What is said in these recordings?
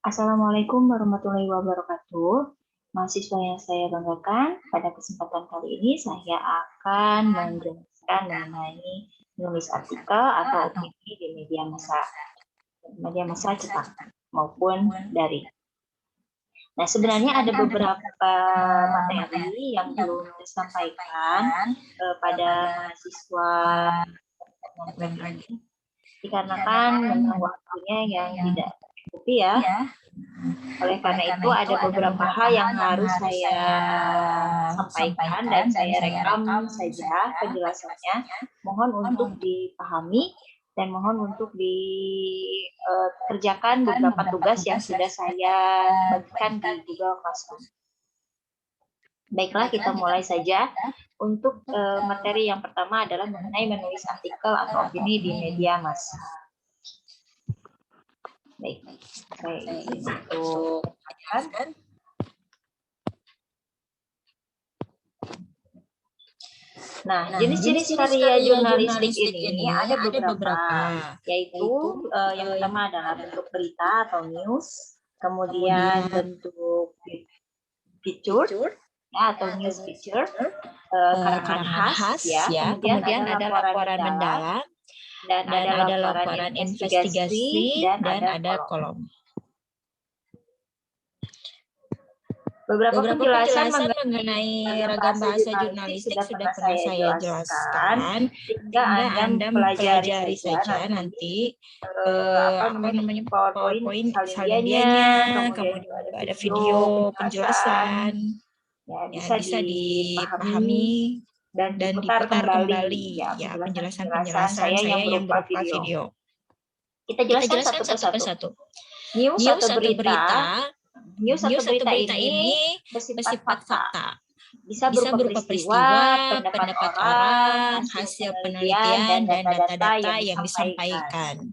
Assalamualaikum warahmatullahi wabarakatuh. Mahasiswa yang saya banggakan, pada kesempatan kali ini saya akan menjelaskan mengenai menulis artikel atau opini di media massa cetak maupun daring. Nah, sebenarnya ada beberapa materi yang belum disampaikan pada mahasiswa dikarenakan memang waktunya yang tidak cukup ya. Oleh karena itu ada beberapa hal yang harus saya sampaikan dan saya rekam saja penjelasannya. Mohon untuk dipahami dan mohon untuk dikerjakan beberapa tugas yang sudah saya bagikan di Google Classroom. Baiklah, kita mulai saja. Untuk materi yang pertama adalah mengenai menulis artikel atau opini di media massa. Baik, saya izin untuk menjelaskan. Nah, jenis-jenis karya jurnalistik ini ada beberapa, yaitu yang pertama adalah bentuk berita atau news, kemudian bentuk feature ya, atau news feature, karangan khas ya, kemudian ada laporan mendalam, dan ada laporan investigasi, dan ada kolom. Beberapa penjelasan mengenai ragam bahasa jurnalistik sudah pernah saya jelaskan, sehingga Anda pelajari saja nanti PowerPoint saldianya, kemudian ada video penjelasan, ya, bisa dipahami dan diputar kembali ya penjelasan saya yang berupa video. Kita jelaskan satu persatu. News atau berita. News atau berita ini bersifat fakta. Bisa berupa peristiwa, pendapat orang, hasil penelitian, dan data-data yang disampaikan.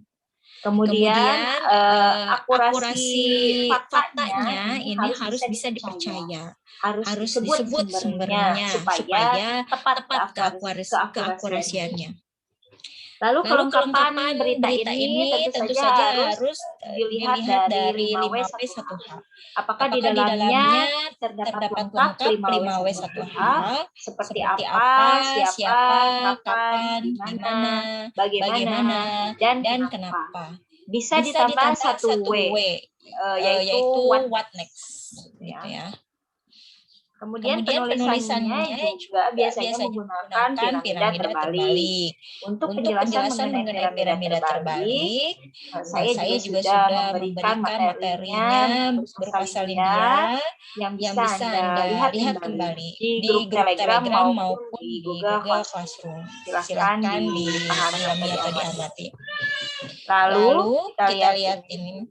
Kemudian akurasi faktanya ini harus bisa dipercaya. Harus disebut sumbernya supaya tepat keakurasiannya. Lalu kelengkapan berita ini tentu saja harus dilihat dari 5W1H. Apakah di dalamnya terdapat lengkap 5W1H seperti apa, siapa, kapan, di mana, bagaimana, dan kenapa. Bisa ditambah 1W, yaitu what next. Gitu ya. Kemudian penulisannya juga biasanya menggunakan piramida terbalik. Untuk penjelasan mengenai piramida terbalik, saya juga sudah memberikan materinya berupa salin yang bisa Anda lihat kembali di grup Telegram maupun di Google Classroom. Silakan dipahami atau diamati. Lalu kita lihat ini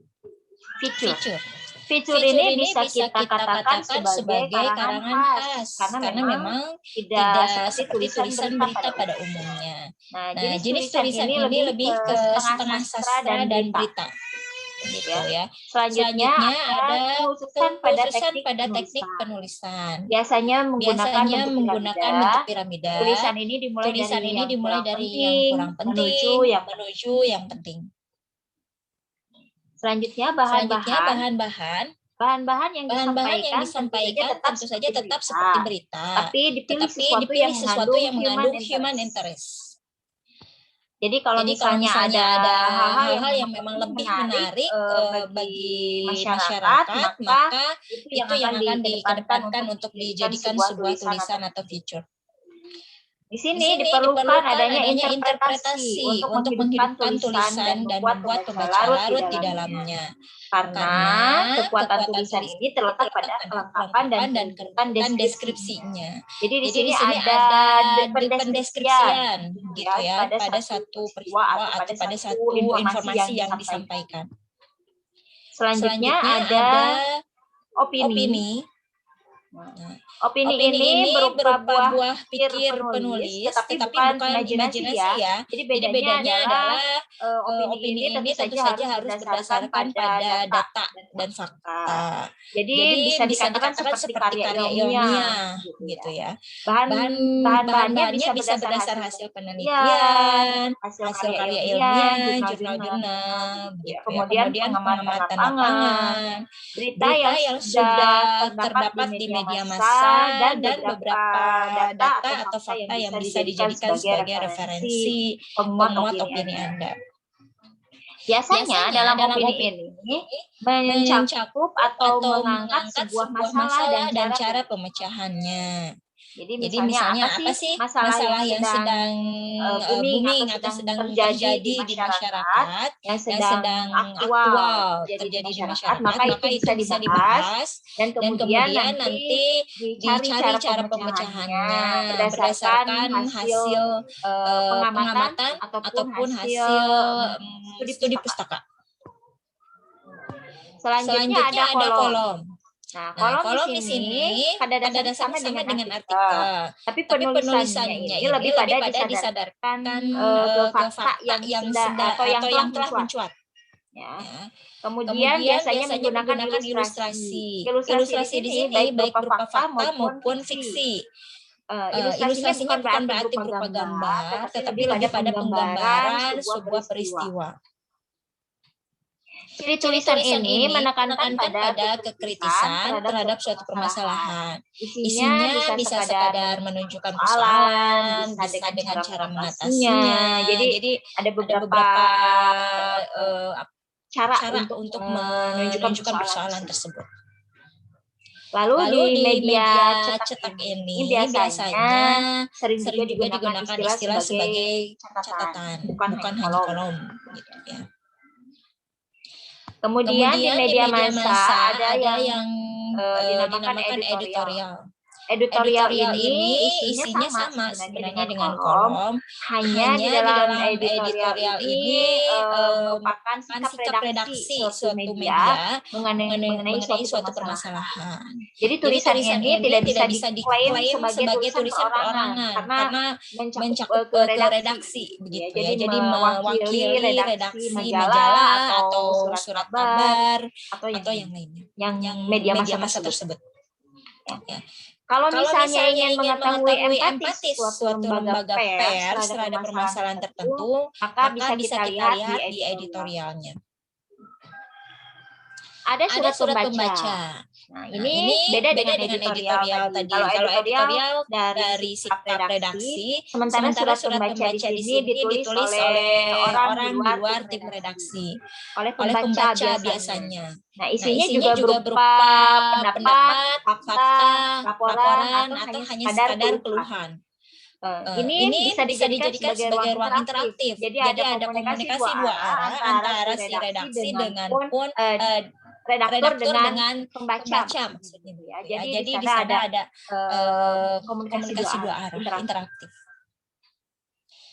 feature. Fitur ini bisa kita katakan sebagai karangan khas karena memang tidak seperti tulisan berita pada umumnya. Nah, jenis tulisan ini lebih ke setengah sastra dan berita. Gitu ya. Selanjutnya ada khususan pada teknik penulisan. Biasanya menggunakan bentuk piramida. Tulisan ini dimulai dari yang kurang penting menuju yang penting. Selanjutnya bahan-bahan yang disampaikan tentu saja tetap seperti berita, tapi dipilih sesuatu yang mengandung human interest. Jadi kalau misalnya ada hal-hal yang memang lebih menarik bagi masyarakat, maka itu yang akan dikedepankan untuk dijadikan sebuah tulisan atau feature. Di sini diperlukan adanya interpretasi untuk menghidupkan tulisan dan membuat pembaca larut di dalamnya. Karena kekuatan tulisan ini terletak pada kelengkapan dan deskripsinya. Jadi di sini ada pendeskripsian gitu ya pada satu peristiwa atau pada satu informasi yang disampaikan. Selanjutnya ada opini. Nah, Opini ini berupa buah pikir penulis, tetapi bukan imajinasi ya. Jadi bedanya adalah opini ini tentu saja harus berdasarkan pada data dan fakta. Jadi bisa dikatakan seperti karya ilmiah gitu ya. Bahan-bahannya bisa berdasar hasil penelitian, hasil karya ilmiah, jurnal-jurnal, kemudian pengamatan lapangan, berita yang sudah terdapat di media massa, dan beberapa data atau fakta yang bisa dijadikan sebagai referensi penguat opini Anda. Biasanya dalam opini ini mencakup atau mengangkat sebuah masalah dan cara pemecahannya. Jadi misalnya apa sih masalah yang sedang booming atau sedang terjadi di masyarakat, yang sedang aktual terjadi di masyarakat, maka itu bisa dibahas dan kemudian nanti dicari cara pemecahannya berdasarkan hasil pengamatan ataupun hasil studi pustaka. Selanjutnya ada kolom. Nah, kolom di sini pada dasarnya sama dengan artikel. Tapi penulisannya ini lebih pada disadarkan ke fakta yang sedang atau yang telah mencuat. Ya. Kemudian biasanya menggunakan ilustrasi. Ilustrasi di sini baik berupa fakta maupun fiksi. Ilustrasinya bukan berarti berupa gambar, tetapi lebih pada penggambaran sebuah peristiwa. Ciri tulisan ini menekankan pada kekritisan terhadap suatu permasalahan. Isinya bisa sekadar menunjukkan persoalan, bisa dengan cara mengatasinya. Jadi ada beberapa cara untuk menunjukkan persoalan tersebut. Lalu di media cetak ini biasanya sering juga digunakan istilah sebagai catatan, bukan hanya kolom gitu ya. Kemudian di media massa ada yang dinamakan editorial. Editorial ini isinya sama sebenarnya dengan kolom, hanya di dalam editorial ini merupakan sikap redaksi suatu media mengenai suatu permasalahan. Jadi tulisan ini tidak bisa diklaim sebagai tulisan perorangan karena mencakup ke redaksi begitu ya. Jadi mewakili redaksi majalah atau surat kabar atau yang lainnya, yang media massa tersebut. Ya. Kalau misalnya ingin mengetahui empatis suatu lembaga pers terhadap permasalahan tertentu, maka bisa kita lihat di editorialnya. Ada surat pembaca. Nah, ini beda dengan editorial tadi. Kalau editorial dari sikap redaksi, sementara surat pembaca di sini ditulis oleh orang di luar tim redaksi, oleh pembaca biasanya. Nah, isinya juga berupa pendapat, fakta, laporan, atau hanya sekadar keluhan. Ini bisa dijadikan sebagai ruang interaktif. Jadi ada komunikasi dua arah antara si redaksi dengan redaktur dengan pembaca maksudnya ya. Jadi di sana ada komunikasi dua arah interaktif.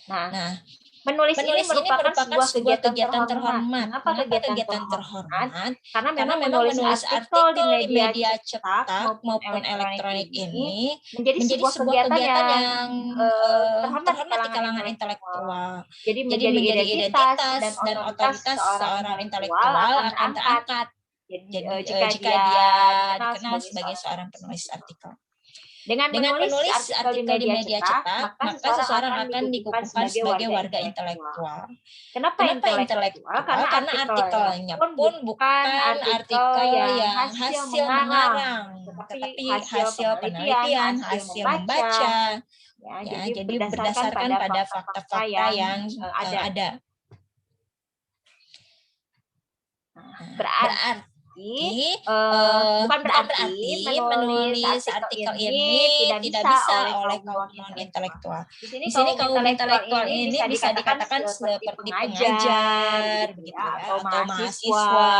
Nah, menulis ini merupakan sebuah kegiatan terhormat. Kenapa kegiatan terhormat? Karena memang menulis artikel di media cetak maupun elektronik ini menjadi sebuah kegiatan yang terhormat di kalangan intelektual. Jadi menjadi identitas dan otoritas seorang intelektual akan terangkat. Jadi, jika dia dikenal sebagai seorang penulis artikel. Dengan menulis artikel di media cetak, maka seseorang akan dikukuhkan sebagai warga intelektual. Kenapa intelektual? Karena artikelnya pun bukan artikel yang hasil mengarang, tetapi hasil penelitian, hasil membaca. Ya, jadi berdasarkan pada fakta-fakta yang ada. Bukan berarti menulis artikel ini tidak bisa oleh kaum non-intelektual. Di sini kaum intelektual ini bisa dikatakan seperti pengajar, begitu ya, atau mahasiswa.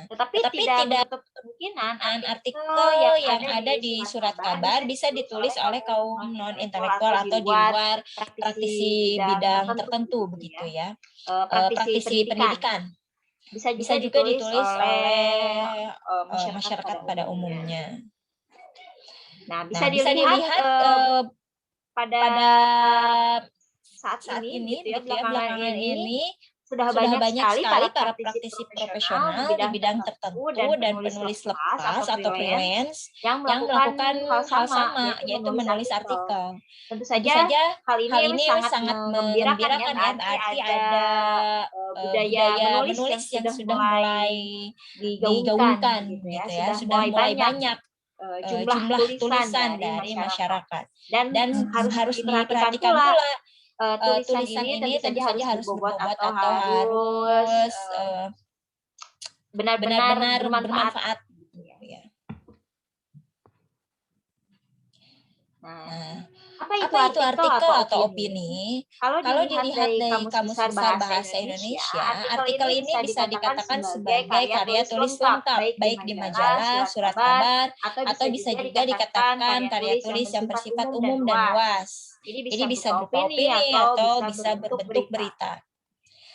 Tetapi tidak menutup kemungkinan artikel yang ada di surat kabar bisa ditulis oleh kaum non-intelektual atau di luar praktisi bidang tertentu, begitu ya, praktisi pendidikan. Bisa juga ditulis oleh masyarakat pada umumnya. Nah, bisa dilihat pada saat ini gitu ya, belakangan ini sudah banyak sekali para praktisi profesional di bidang tertentu dan penulis lepas atau freelance yang melakukan hal sama, yaitu menulis artikel. Tentu saja hal ini sangat menggembirakan ya, berarti ada budaya menulis yang sudah mulai digaungkan gitu ya, sudah mulai banyak jumlah tulisan dari masyarakat. Dan harus diperhatikan pula tulisan ini tentu saja harus berbobot atau harus benar-benar bermanfaat. Nah, apa itu artikel atau opini? Kalau dilihat dari Kamus Besar Bahasa Indonesia, artikel ini bisa dikatakan sebagai karya tulis lengkap, baik di majalah, surat kabar, atau bisa juga dikatakan karya tulis yang bersifat umum dan luas. Jadi bisa berupa opini atau bisa berbentuk berita.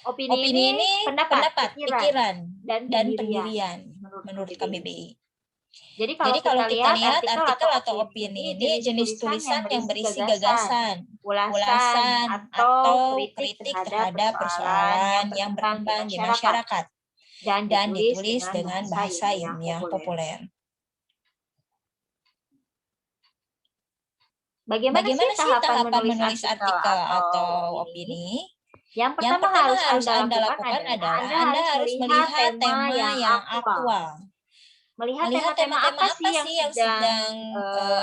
Opini ini pendapat, pikiran, dan pendirian menurut KBBI. Jadi kalau kita lihat artikel atau opini ini jenis tulisan yang berisi gagasan, ulasan, atau kritik terhadap persoalan yang berkembang di masyarakat dan ditulis dengan bahasa ilmiah populer. Bagaimana sih tahapan menulis artikel atau opini? Yang pertama harus Anda lakukan adalah Anda harus melihat tema yang aktual. Melihat tema-tema apa sih yang sedang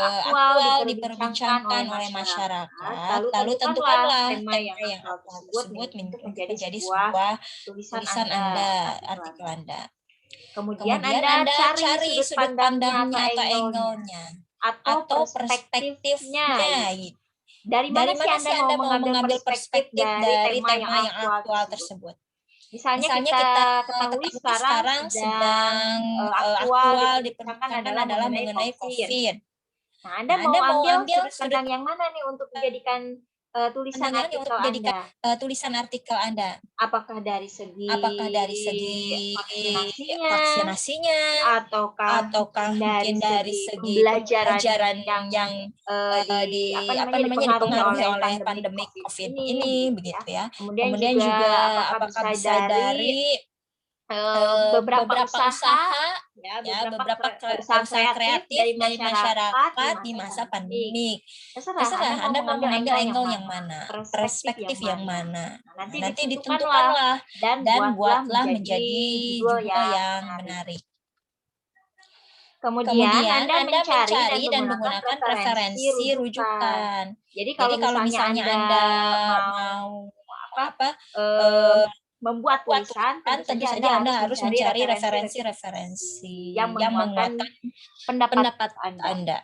aktual diperbincangkan oleh masyarakat, lalu tentukanlah tema yang aktual tersebut menjadi sebuah tulisan Anda, artikel Anda. Kemudian Anda cari sudut pandangnya atau angle-nya, atau perspektifnya. Dari mana sih Anda mau mengambil perspektif dari tema yang aktual tersebut? Misalnya kita ketahui sekarang sedang aktual diperbincangkan adalah mengenai COVID. Nah, Anda mau ambil sudut pandang yang mana nih untuk menjadikan tulisan artikel Anda? Apakah dari segi vaksinasinya, ataukah mungkin dari segi pembelajaran yang dipengaruhi oleh pandemi COVID ini begitu ya. Kemudian juga apakah bisa dari beberapa usaha kreatif dari masyarakat di masa pandemi. Terserah Anda mau mengambil angle yang mana, perspektif yang mana. Nanti ditentukanlah dan buatlah menjadi judul yang menarik. Kemudian Anda mencari dan menggunakan referensi rujukan. Jadi kalau misalnya Anda mau membuat tulisan, tentu saja Anda harus mencari referensi-referensi yang menguatkan pendapat Anda.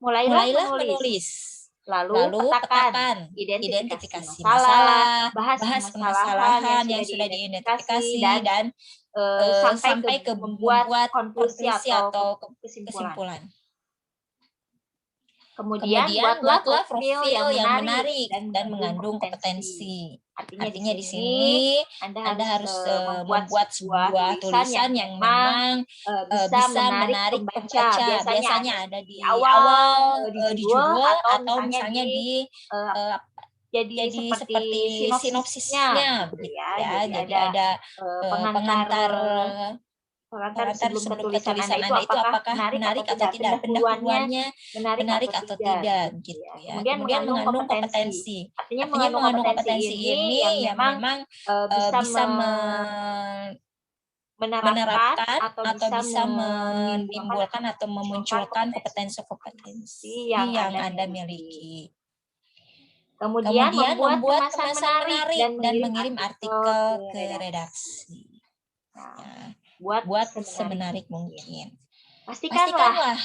Mulailah menulis. Lalu petakan identifikasi masalah, bahas permasalahan yang sudah diidentifikasi dan sampai ke membuat konklusi atau kesimpulan. Kemudian buatlah profil yang menarik dan mengandung kompetensi. Artinya di sini Anda harus membuat sebuah tulisan yang memang bisa menarik pembaca. Biasanya ada di awal, di judul, atau misalnya di jadi seperti sinopsisnya begitu ya. Jadi ada pengantar sebelum tulisan Anda itu apakah menarik atau tidak, pendahuluannya menarik atau tidak gitu ya. Kemudian mengandung kompetensi. Artinya mengandung kompetensi ini yang memang bisa menerapkan atau bisa menimbulkan atau memunculkan kompetensi yang Anda miliki. Kemudian membuat kemasan menarik dan mengirim artikel ke redaksi. Nah, buat semenarik mungkin. Pastikanlah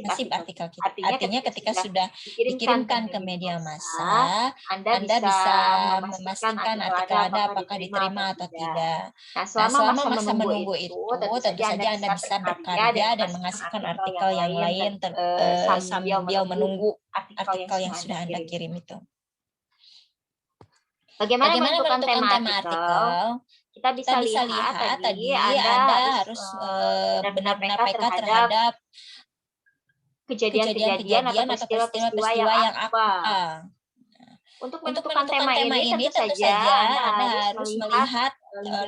nasib artikel kita. Artinya ketika sudah dikirimkan ke media massa, Anda bisa memastikan artikel Anda apakah diterima atau tidak. Nah, selama masa menunggu itu, tentu saja Anda bisa berkarya dan menghasilkan artikel yang lain sambil menunggu artikel yang sudah Anda kirim itu. Bagaimana menentukan tema artikel? kita bisa lihat tadi Anda harus benar-benar peka terhadap kejadian-kejadian atau peristiwa-peristiwa yang apa. Untuk menentukan tema ini tentu saja Anda harus melihat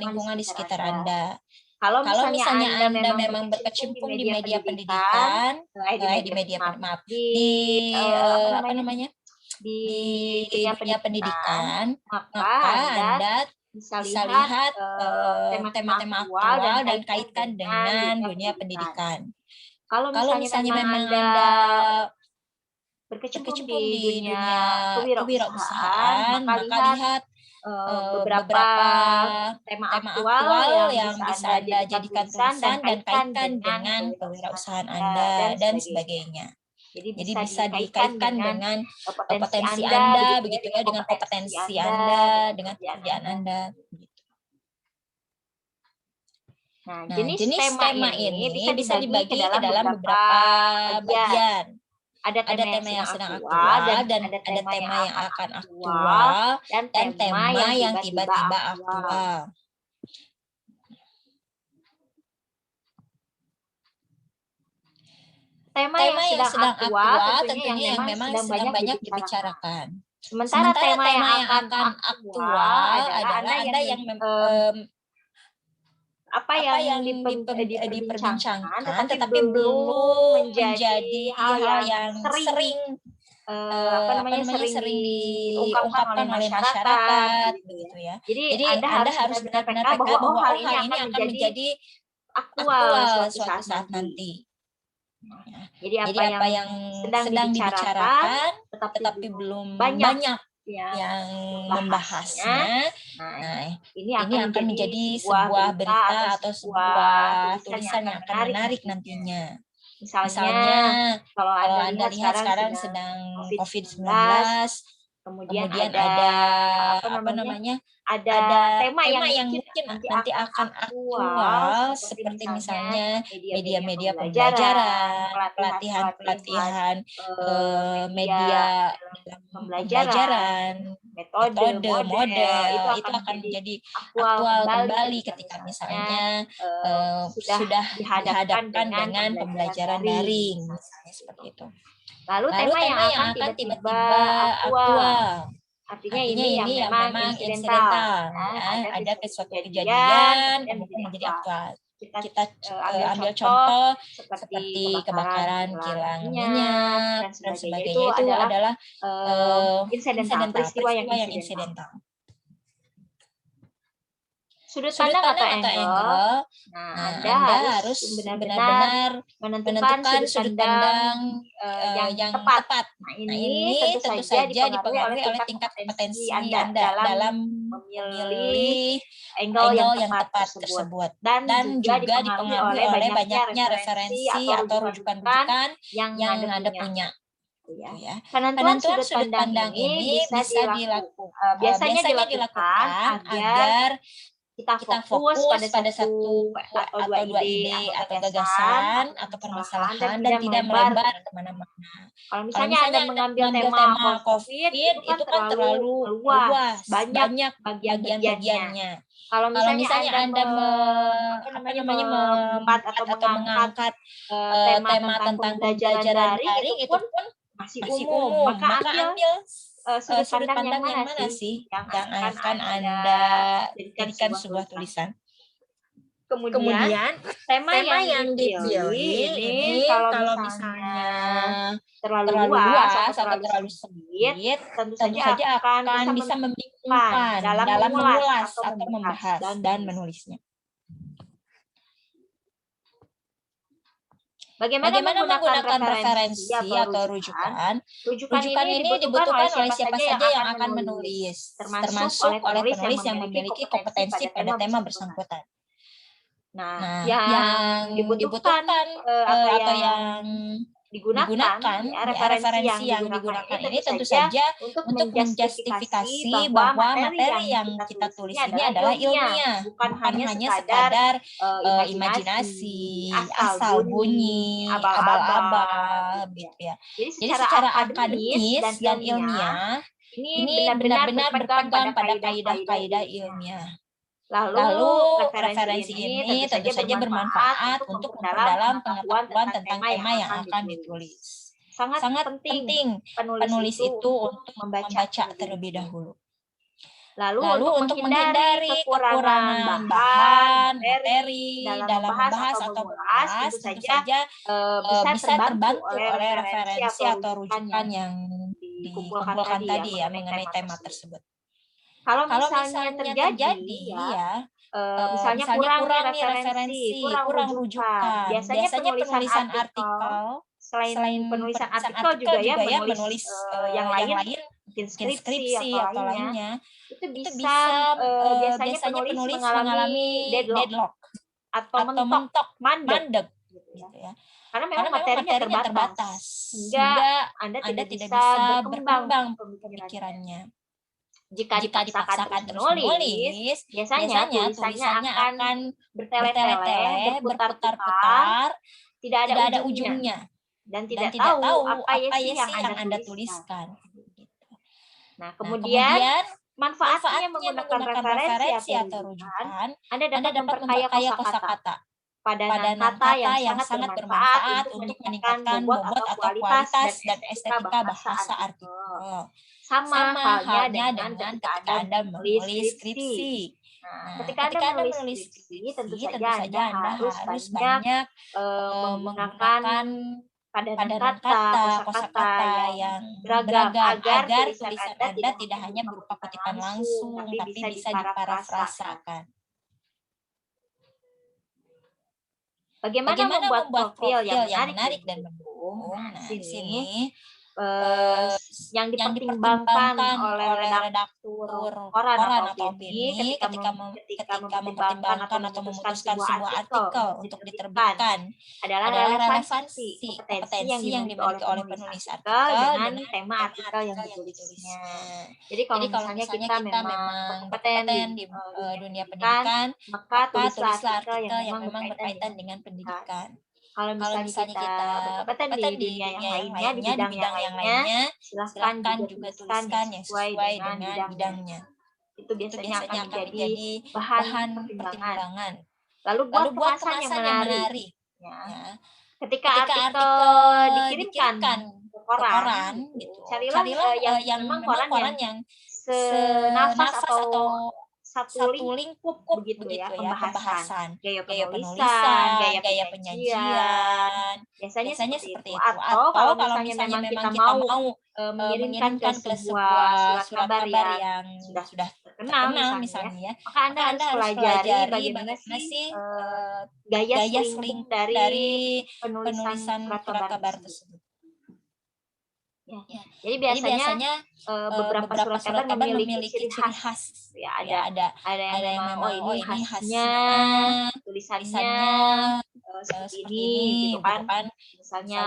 lingkungan di sekitar Anda. Kalau misalnya Anda memang berkecimpung di media pendidikan, di dunia pendidikan, maka Anda bisa lihat tema-tema aktual dan kaitkan dengan dunia pendidikan. Kalau misalnya memang Anda berkecimpung di dunia kewirausahaan, maka lihat beberapa tema aktual yang bisa Anda jadikan tulisan dan kaitkan dengan kewirausahaan Anda dan sebagainya. Jadi bisa dikaitkan dengan potensi Anda, begitu ya, dengan kompetensi Anda, dengan pekerjaan Anda. Nah, jenis tema ini bisa dibagi ke dalam beberapa bagian. Ada tema yang sedang aktual, dan ada tema yang akan aktual, dan tema yang tiba-tiba aktual. Tema yang sedang aktual tentunya yang memang sedang banyak dibicarakan. Sementara tema yang akan aktual adalah Anda yang apa yang diperbincangkan tetapi belum menjadi hal yang sering sering diungkapkan oleh masyarakat, begitu ya. Jadi Anda harus benar-benar peka bahwa hal ini akan menjadi aktual suatu saat nanti. Jadi apa yang sedang dibicarakan tetapi belum banyak yang membahasnya, ini akan menjadi sebuah berita atau sebuah tulisan yang akan menarik nantinya. Misalnya kalau Anda lihat sekarang sedang COVID-19, kemudian ada tema yang mungkin nanti akan aktual, seperti misalnya media-media pembelajaran, pelatihan media pembelajaran, metode, model, itu akan menjadi aktual kembali ketika misalnya sudah dihadapkan dengan pembelajaran daring, misalnya seperti itu. Lalu tema yang akan tiba-tiba aktual. Artinya ini yang memang insidental, ya. Ada suatu kejadian kemudian menjadi aktual. Kita ambil contoh seperti kebakaran kilang minyak dan sebagainya. Itu adalah insidental, peristiwa yang insidental. Sudut pandang atau angle, Anda harus benar-benar menentukan sudut pandang yang tepat. Nah, ini tentu saja dipengaruhi oleh tingkat kompetensi Anda dalam memilih angle yang tepat tersebut. Dan juga dipengaruhi oleh banyaknya referensi atau rujukan-rujukan yang Anda punya. Ya. Penentuan sudut pandang ini biasanya dilakukan agar kita fokus pada satu atau dua ide atau gagasan atau permasalahan dan tidak melebar kemana-mana. Kalau misalnya Anda mengambil tema COVID, itu kan terlalu luas, banyak bagian-bagiannya. Kalau misalnya Anda mengangkat tema tentang pembelajaran daring, itu pun masih umum. Maka ambil sudut pandang yang mana sih yang akan Anda jadikan sebuah tulisan. Kemudian tema yang dipilih ini kalau misalnya terlalu luas atau terlalu sempit, tentu saja akan bisa membingungkan dalam mengulas atau membahas dan menulisnya. Bagaimana menggunakan referensi atau rujukan? Rujukan ini dibutuhkan oleh siapa saja yang akan menulis, termasuk oleh penulis yang memiliki kompetensi pada tema bersangkutan. Nah, yang dibutuhkan atau yang digunakan, referensi yang digunakan ini tentu saja untuk menjustifikasi bahwa materi yang kita tulis ini adalah ilmiah, bukan hanya sekadar imajinasi, asal bunyi, abal-abal, gitu ya. Jadi secara akademis dan ilmiah, ini benar-benar berpegang pada kaidah-kaidah ilmiah. Lalu referensi ini tentu saja bermanfaat untuk memperdalam pengetahuan tentang tema yang akan ditulis. Sangat penting penulis itu untuk membaca terlebih dahulu. Lalu untuk menghindari kekurangan bahan, materi dalam membahas atau mengulas, tentu saja bisa terbantu oleh referensi atau rujukan yang dikumpulkan tadi ya mengenai tema tersebut. Kalau misalnya terjadi ya, misalnya kurang nih referensi, kurang rujukan. Biasanya penulisan artikel, selain penulisan artikel juga ya menulis yang lain, mungkin skripsi atau lainnya, itu bisa biasanya penulis mengalami deadlock atau mentok, mandek gitu ya. Karena memang materinya terbatas, sehingga Anda tidak bisa berkembang pemikirannya. Jika dipaksakan terus menulis, biasanya tulisannya akan bertele-tele, berputar-putar, tidak ada ujungnya, dan tidak tahu apa isi yang Anda tuliskan. Nah, kemudian manfaatnya menggunakan referensi atau rujukan, Anda dapat memperkaya kosakata, padanan kata yang sangat bermanfaat untuk meningkatkan bobot atau kualitas dan estetika bahasa artikel. Sama halnya dengan ketika Anda menulis skripsi. Nah, ketika Anda menulis skripsi, tentu saja Anda harus banyak menggunakan padanan kata, kosakata yang beragam agar tulisan Anda tidak hanya berupa kutipan langsung, tapi bisa diparafrasakan. Bagaimana membuat profil yang menarik dan mendukung? Nah, di sini yang dipertimbangkan oleh redaktur koran atau opini ketika mempertimbangkan atau memutuskan sebuah artikel untuk diterbitkan adalah relevansi kompetensi yang dimiliki oleh penulis artikel dengan tema artikel yang ditulisnya. Jadi kalau misalnya kita memang kompeten di dunia pendidikan, maka tulislah artikel yang memang berkaitan dengan pendidikan. Kalau misalnya kita berkompeten di dunia yang lainnya, di bidang yang lainnya, silahkan juga tuliskan yang sesuai dengan bidangnya. Itu biasanya akan menjadi bahan pertimbangan. Lalu buat kemasan yang menarik. Ya. Ketika artikel dikirimkan ke koran, gitu, carilah yang memang koran yang senafas atau satu lingkup begitu ya, pembahasan, gaya penulisan, gaya penyajian, biasanya seperti itu. Atau kalau misalnya memang kita mau mengirimkan ke sebuah surat kabar yang sudah terkenal misalnya, maka Anda harus pelajari bagaimana sih gaya selingkup dari penulisan surat kabar tersebut. Ya. Jadi biasanya beberapa surat kabar memiliki ciri khas. Ya, ada yang memang ini khasnya tulisannya seperti ini gitu kan. Misalnya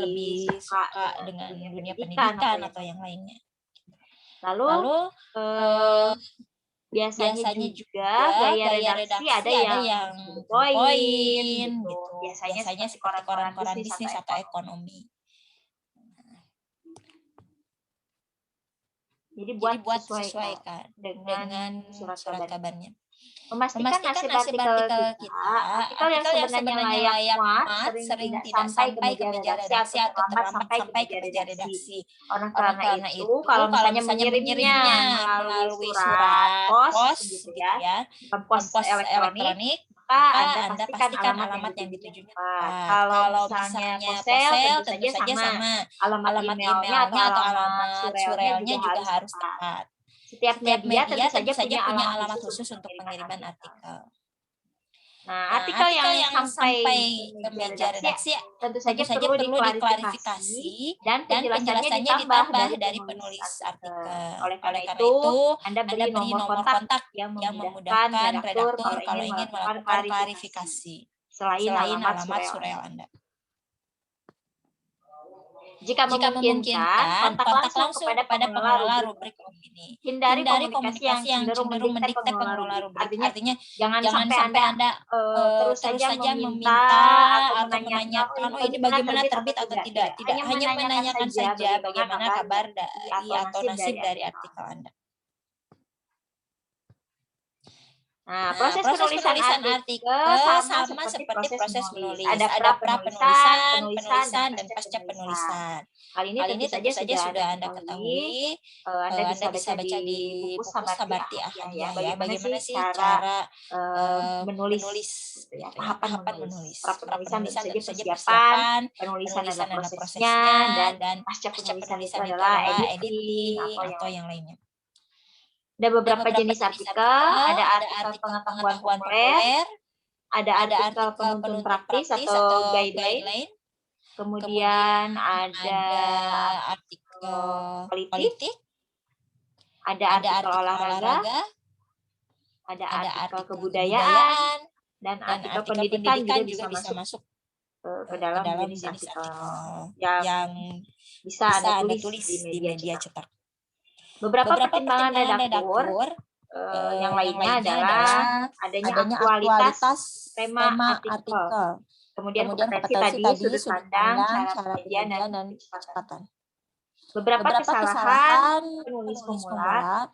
lebih suka dengan dunia pendidikan atau yang lainnya. Lalu biasanya juga gaya redaksi ada yang poin gitu. Biasanya seperti koran-koran bisnis atau ekonomi. Jadi buat sesuaikan dengan surat kabarnya. Memastikan nasib artikel kita, artikel yang sebenarnya layak muat, sering tidak sampai ke meja redaksi atau terlambat sampai ke meja redaksi. Karena itu, kalau misalnya mengirimnya melalui surat pos, gitu ya, pos elektronik, maka Anda pastikan alamat yang ditujunya tepat. Kalau misalnya posel, tentu saja sama alamat emailnya atau alamat surelnya juga harus tepat. Setiap media tentu saja punya alamat khusus untuk pengiriman artikel. Nah, artikel yang sampai ke meja redaksi tentu saja perlu diklarifikasi dan penjelasannya ditambah dari penulis artikel. Oleh karena itu, Anda beri nomor kontak yang memudahkan redaktur kalau ingin melakukan klarifikasi selain alamat surel Anda. Jika memungkinkan, kontak langsung kepada pengelola rubrik opini. Hindari komunikasi yang cenderung mendikte pengelola rubrik. Artinya, jangan sampai Anda terus saja meminta atau menanyakan, oh ini bagaimana terbit atau tidak. Tidak hanya menanyakan saja bagaimana kabar atau nasib dari artikel Anda. Nah, proses penulisan artikel sama seperti proses menulis. Ada pra-penulisan, penulisan, dan pasca penulisan. Hal ini tentu saja sudah Anda ketahui. Anda bisa baca di buku Sabarti Ahadiyah ya. Bagaimana sih cara menulis, ya, tahapan menulis. Pra-penulisan tentu saja persiapan, penulisan adalah prosesnya, dan pasca penulisan itu adalah editing atau yang lainnya. Ada beberapa jenis artikel, ada artikel pengetahuan populer, ada artikel penuntun praktis atau guideline, kemudian ada artikel politik, ada artikel olahraga, ada artikel kebudayaan, dan artikel pendidikan juga bisa masuk ke dalam jenis artikel yang bisa Anda tulis di media cetak. Beberapa pertimbangan redaktur yang lainnya adalah adanya aktualitas tema artikel, kemudian kompetensi tadi, sudut pandang, cara penyajian, dan kecepatan. Beberapa kesalahan penulis pemula,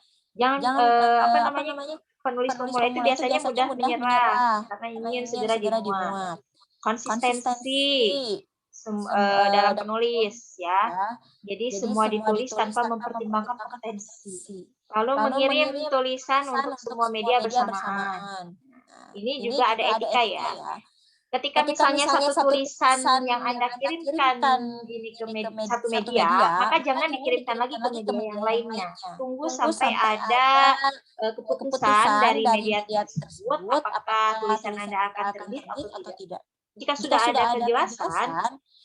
penulis pemula itu biasanya mudah menyerah karena ingin segera dimuat. Konsistensi dalam penulis ya. Jadi semua ditulis tanpa mempertimbangkan kompetensi. Lalu mengirim tulisan untuk semua media bersamaan. Ini juga ada etika ya. Ketika misalnya satu tulisan yang Anda kirimkan ini ke satu media, maka jangan dikirimkan lagi ke media yang lainnya. Tunggu sampai ada keputusan dari media tersebut apakah tulisan Anda akan terbit atau tidak. Jika sudah ada penjelasan,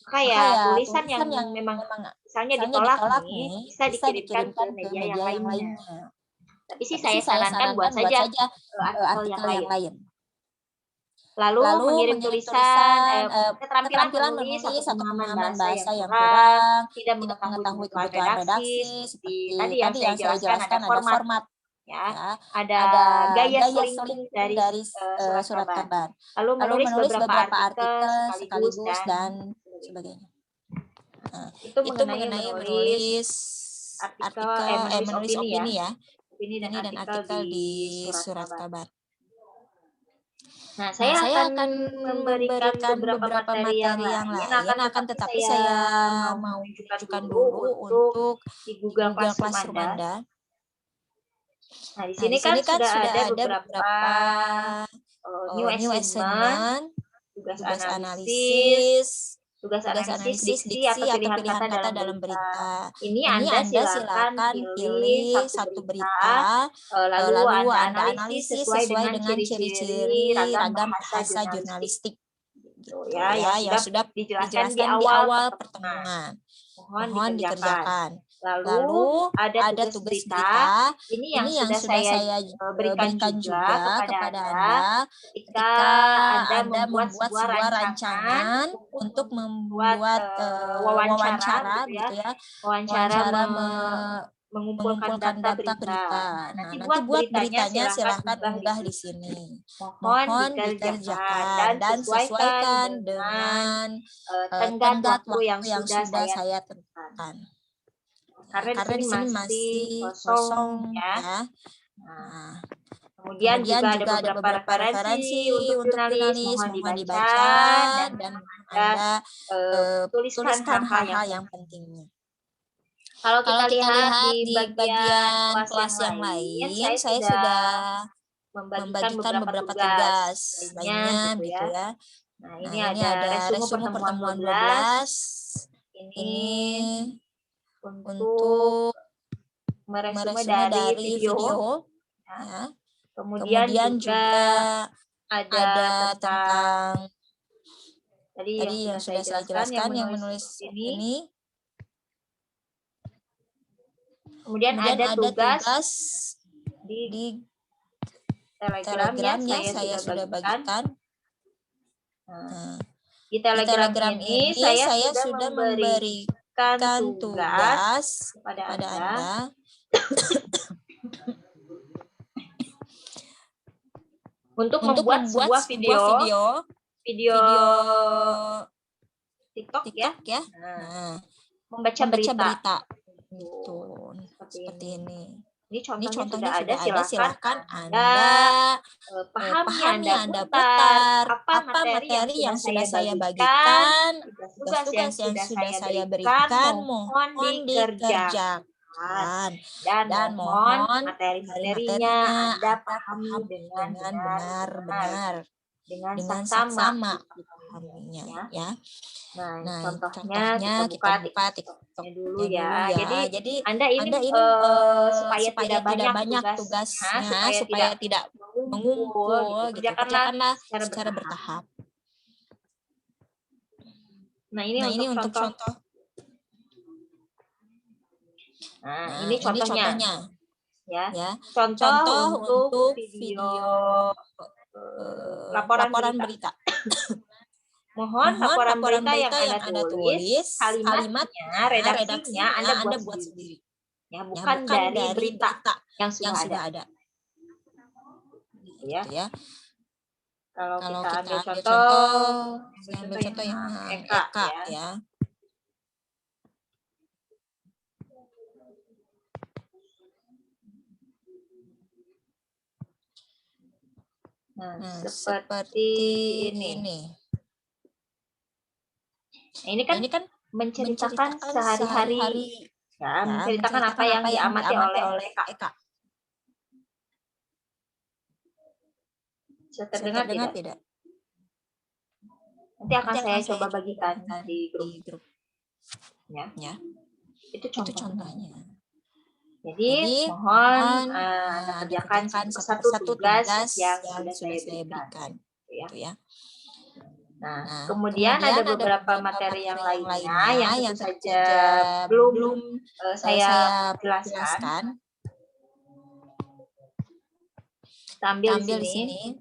maka ya tulisan yang memang misalnya ditolak nih bisa dikirimkan ke media yang lainnya. Tapi sih saya sarankan buat saja artikel yang lain. Lalu mengirim tulisan, keterampilan menulis atau pemahaman bahasa yang kurang, tidak mengetahui kebutuhan redaksi, seperti tadi yang saya jelaskan ada format. Ya, ada gaya selingkuh dari surat kabar. Lalu menulis beberapa artikel sekaligus dan sebagainya. Nah, itu mengenai menulis opini ya. Opini dan artikel di surat kabar. Nah, saya akan memberikan beberapa materi yang lain akan tetapi saya mau tunjukkan dulu untuk di Google Classroom Anda. Nah, di sini kan sudah ada beberapa new assignment, tugas analisis, diksi atau pilihan kata dalam berita. Ini Anda silakan pilih satu berita, lalu Anda analisis sesuai dengan ciri-ciri ragam bahasa jurnalistik. Gitu ya, yang sudah dijelaskan di awal pertemuan. Mohon dikerjakan. Lalu ada tugas berita, ini yang sudah saya berikan juga kepada Anda ketika Anda membuat sebuah rancangan untuk membuat wawancara gitu ya, mengumpulkan data berita. Nanti buat beritanya silahkan unggah di sini. Mohon dikerjakan dan sesuaikan dengan tenggat waktu yang sudah saya tentukan. Karena di sini masih kosong ya. Nah, kemudian juga ada beberapa referensi untuk jurnalis, mohon dibaca dan Anda tuliskan hal-hal yang pentingnya. Kalau kita lihat di bagian kelas yang lain, saya sudah membagikan beberapa tugas lainnya gitu ya. Nah, ini ada resume pertemuan 12. Ini untuk meresume dari video. Ya. Kemudian juga ada tentang tadi yang sudah saya jelaskan yang menulis ini. Kemudian ada tugas di Telegram yang saya sudah bagikan. Nah, di Telegram ini saya sudah memberikan tugas kepada Anda untuk membuat sebuah video TikTok ya. Nah, membaca berita. Gitu. Seperti ini. Ini Ini contohnya contohnya sudah sudah ada, silakan Anda pahami, Anda putar apa materi yang sudah saya bagikan, tugas-tugas yang sudah saya berikan, mohon dikerjakan. Dan mohon materi-materinya Anda pahami dengan benar-benar, dengan saksama dipahaminya ya. Nah, contohnya kita buka TikToknya dulu ya. Jadi Anda ini supaya tidak banyak tugasnya, supaya tidak mengumpul, gitu. Kerjakanlah secara bertahap. Nah, ini untuk contoh. Nah, ini contohnya. Ya. Contoh untuk video laporan berita. Mohon laporan berita yang Anda tulis, kalimatnya, redaksinya Anda buat sendiri. Ya, bukan dari berita yang sudah ada. Gitu ya. Kalau kita ambil contoh yang Eka ya. Nah, seperti ini. Nah, ini kan menceritakan sehari-hari, ya, menceritakan apa yang diamati oleh Eka. Bisa terdengar tidak? Nanti akan saya coba bagikan di grup. Ya. Itu contohnya. Jadi mohon Anda kerjakan satu tugas yang sudah saya berikan. Ya. Nah, kemudian ada beberapa materi yang lainnya yang tentu saja belum saya jelaskan. Ambil di sini.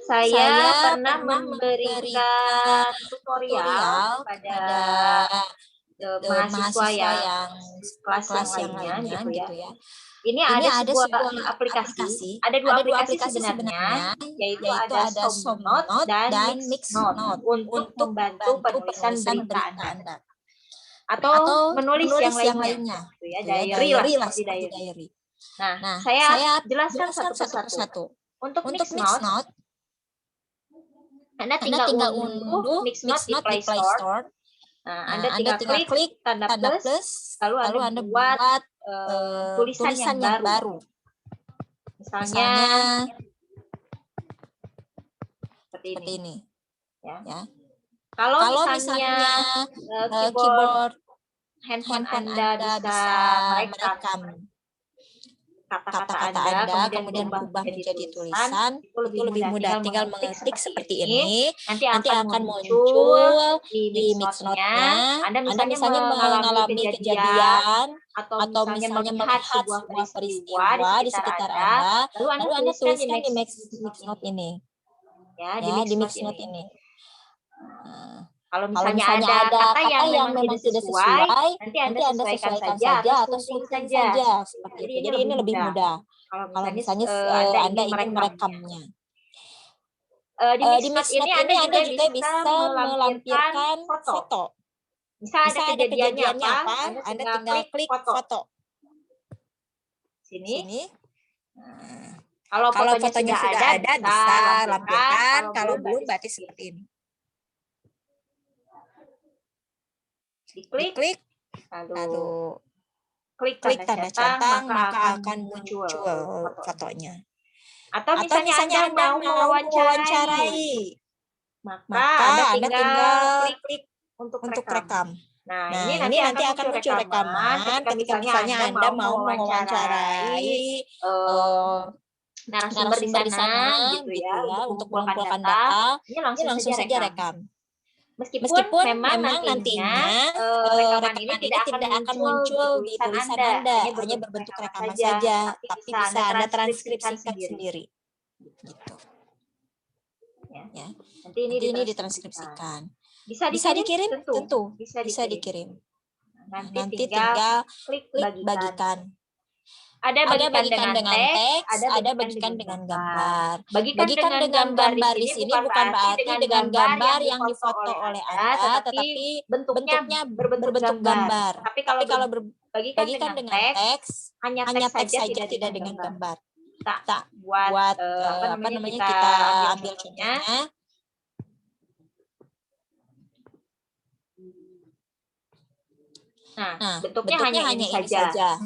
Saya pernah memberikan tutorial pada mahasiswa yang kelas yang lainnya gitu ya. Ini ada sebuah aplikasi, ada dua aplikasi sebenarnya, yaitu ada Somnote dan Mixnote untuk membantu penulisan berita Anda. Atau menulis yang lainnya, gitu ya, diary lah, seperti diary. Nah, saya jelaskan satu persatu. Untuk Mixnote, Anda tinggal unduh Mixnote di Play Store. Nah, Anda tinggal klik tanda plus, lalu Anda buat tulisan yang baru. Misalnya seperti ini. Ya. Kalau misalnya keyboard handphone Anda bisa merekam kata-kata Anda, kemudian berubah menjadi tulisan, itu lebih mudah. Tinggal mengetik seperti ini, nanti akan muncul di Mixnote-nya. Anda misalnya mengalami kejadian, atau misalnya melihat sebuah peristiwa di sekitar Anda, lalu Anda tuliskan di Mixnote ini. Ya, di Mixnote ini. Kalau misalnya ada kata yang memang tidak sesuai, nanti Anda sesuaikan saja atau sunting saja. Jadi ini lebih mudah. Kalau misalnya Anda ingin merekamnya. Di Mixnote ini Anda juga bisa melampirkan foto. Misal ada kejadiannya apa, Anda tinggal klik foto. Sini. Kalau fotonya sudah ada, bisa lampirkan. Kalau belum, berarti seperti ini. Diklik, lalu klik tanda centang, maka akan muncul fotonya. Atau misalnya Anda mau mewawancarai, maka Anda tinggal klik untuk rekam. Nah, ini nanti akan muncul rekaman ketika misalnya Anda mau mewawancarai narasumber di sana gitu ya, untuk mengumpulkan data, ini langsung saja rekam. Meskipun memang nantinya rekaman ini tidak akan muncul di tulisan Anda, hanya berbentuk rekaman saja, tapi bisa Anda transkripsikan sendiri. Gitu. Ya. Nanti ini ditranskripsikan. Bisa dikirim? Tentu. Bisa dikirim. Nanti tinggal klik bagikan. Ada bagikan dengan teks, ada bagikan dengan gambar. Bagikan dengan gambar di sini bukan berarti dengan gambar yang difoto oleh Anda, tetapi bentuknya berbentuk gambar. Tapi kalau bagikan dengan teks, hanya teks saja tidak dengan gambar. Kita buat kita ambil contohnya. Nah, bentuknya hanya ini saja.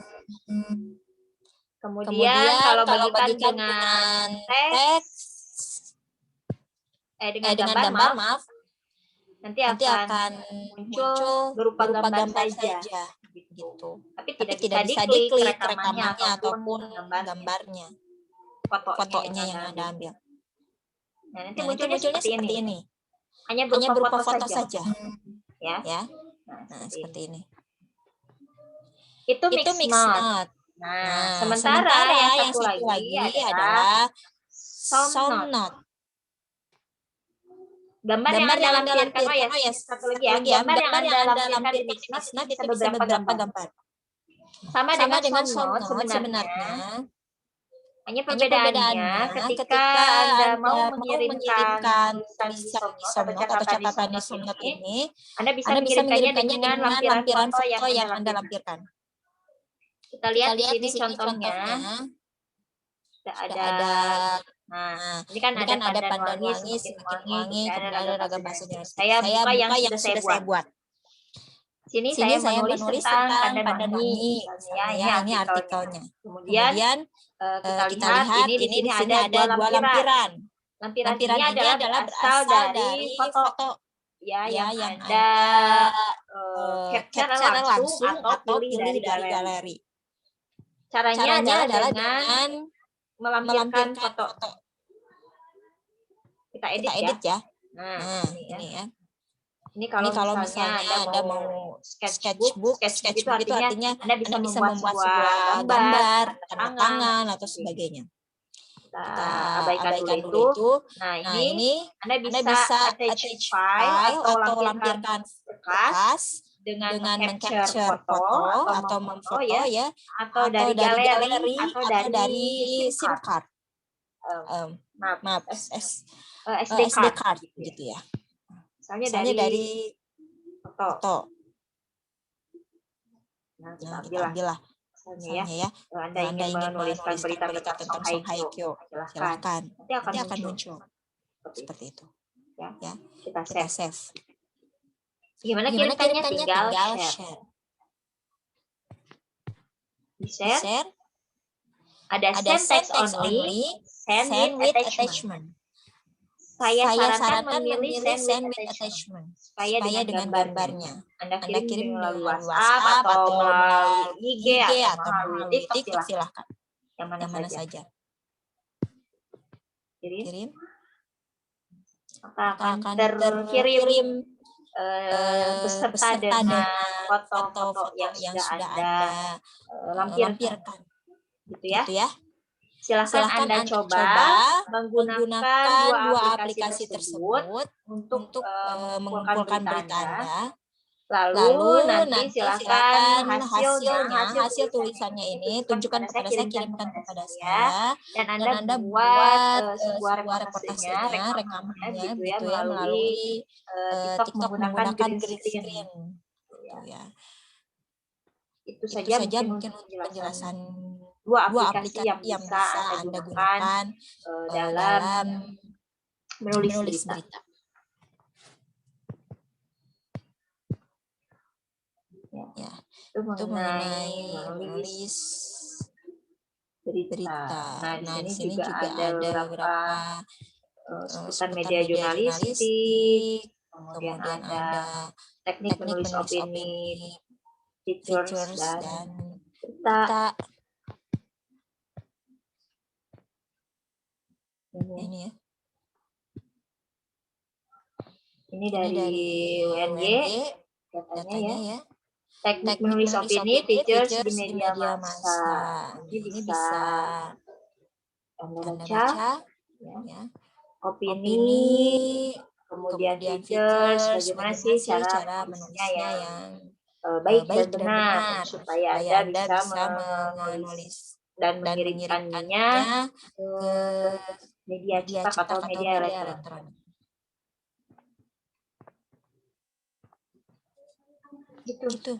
Kemudian kalau bagikan dengan teks, dengan gambar, maaf, nanti akan muncul berupa gambar saja. Gitu. Tapi tidak bisa diklik rekamannya ataupun gambarnya, fotonya yang Anda ambil. Nah, nanti munculnya seperti ini. Hanya berupa foto saja. Ya. Nah, seperti ini. Itu mixed note. Nah, sementara yang satu lagi adalah sound note. Gambar yang Anda lampirkan, satu lagi ya. Gambar yang Anda lampirkan di mixed note bisa beberapa gambar. Sama dengan sound note sebenarnya. Hanya perbedaannya ketika Anda mau mengirimkan tulisan di sound note atau catatan di sound note ini, Anda bisa mengirimkannya dengan lampiran foto yang Anda lampirkan. Kita lihat di sini contohnya. Ada ini kan ada pandan wangi, semakin wangi, kemudian ada ragam bahasa Indonesia. Saya buka yang sudah saya buat. Sini saya menulis tentang pandan wangi. Ini artikelnya. Kemudian kita lihat di sini ada dua lampiran. Lampiran ini adalah berasal dari foto yang Anda capture langsung atau pilih dari galeri. Caranya adalah dengan melampirkan foto. Kita edit ya. Nah, ini ya. Ini kalau misalnya Anda mau sketchbook itu artinya Anda bisa membuat sebuah gambar, tanda tangan atau sebagainya. Kita abaikan dulu itu. Nah, ini Anda bisa attach file atau lampirkan berkas dengan men-capture foto atau memfoto ya, atau dari galeri atau dari SIM card. Maaf, SD card gitu ya. Misalnya dari foto. Nah, kita ambillah misalnya ya. Anda ingin menuliskan berita tentang Song Hye Kyo, silakan. Nanti akan muncul seperti itu. Ya, kita save. Gimana kirimkannya? Tinggal share. Di share. Ada send text only, send with attachment. Saya sarankan memilih send with attachment supaya dengan gambarnya. Anda kirim melalui WhatsApp atau melalui IG atau melalui TikTok, silahkan. Yang mana saja. Kirim. Maka akan terkirim beserta dengan foto-foto yang sudah Anda lampirkan. Gitu ya. Silahkan Anda coba menggunakan dua aplikasi tersebut untuk mengumpulkan berita Anda. Lalu nanti silahkan hasil tulisannya ini tunjukkan kepada saya, kirimkan kepada saya, dan Anda buat sebuah reportasenya, rekamannya gitu ya, melalui TikTok menggunakan green screen. Itu saja mungkin untuk penjelasan dua aplikasi yang bisa Anda gunakan dalam menulis berita. Ya, itu mengenai menulis berita. Nah, di sini juga ada beberapa sebutan media jurnalistik, kemudian ada teknik menulis opini, features dan berita. Ini ya. Ini dari UNY katanya ya. Teknik menulis opini, features di media massa. Ini bisa Anda baca ya. Opini, kemudian features, bagaimana sih cara menulisnya yang baik dan benar supaya Anda bisa menulis dan mengirimkannya ke media cetak atau media elektronik. Gitu.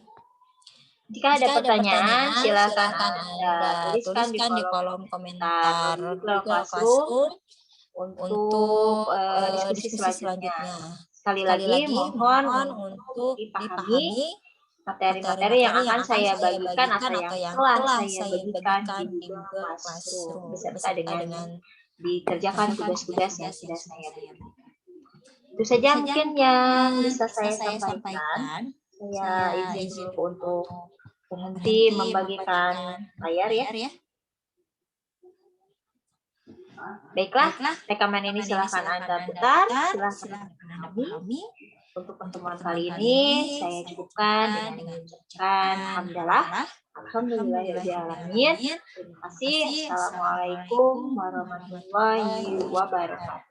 Jika ada pertanyaan, silakan Anda tuliskan di kolom komentar Google Classroom untuk diskusi selanjutnya. Sekali lagi, mohon untuk dipahami materi-materi yang akan saya bagikan atau yang telah saya bagikan di Google Classroom beserta dengan dikerjakan tugas-tugas yang sudah saya berikan. Itu saja mungkin yang bisa saya sampaikan. Saya izin untuk berhenti membagikan layar ya. Baiklah, rekaman ini silakan Anda putar, silakan Anda pahami. Untuk pertemuan kali ini saya cukupkan dengan mengucapkan alhamdulillahirobbilalamin. Terima kasih. Assalamualaikum warahmatullahi wabarakatuh.